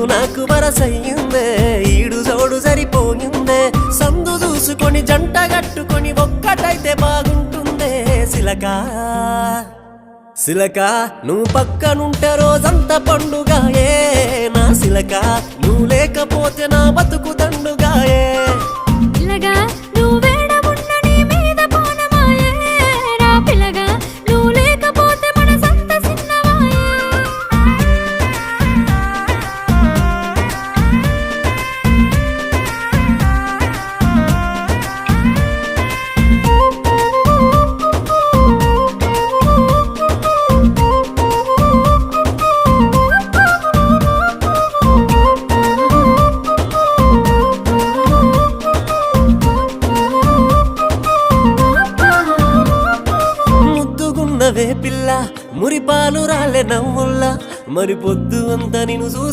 నీకు నాకు వరసయ్యిందే ఈడు జోడు సరిపోయిందే సందు చూసుకొని జంట గట్టుకొని ఒక్కటైతే బాగుంటుందే సిలకా సిలకా నువ్వు పక్కనుంటే రోజంతా పండుగాయే నా సిలకా నువ్వు లేకపోతే నా బతుకు దండుగాయే పిల్లగా నువ్వు వేడమున్న నీ మీద పోనమాయే రా పిల్లగా నువ్వు లేకపోతే మనసంత సిన్నవాయే ముద్దుగున్నవే పిల్ల మురిపాలు రాలే నవ్వుల్లా మరి పొద్దు అంతా నిన్ను చూసి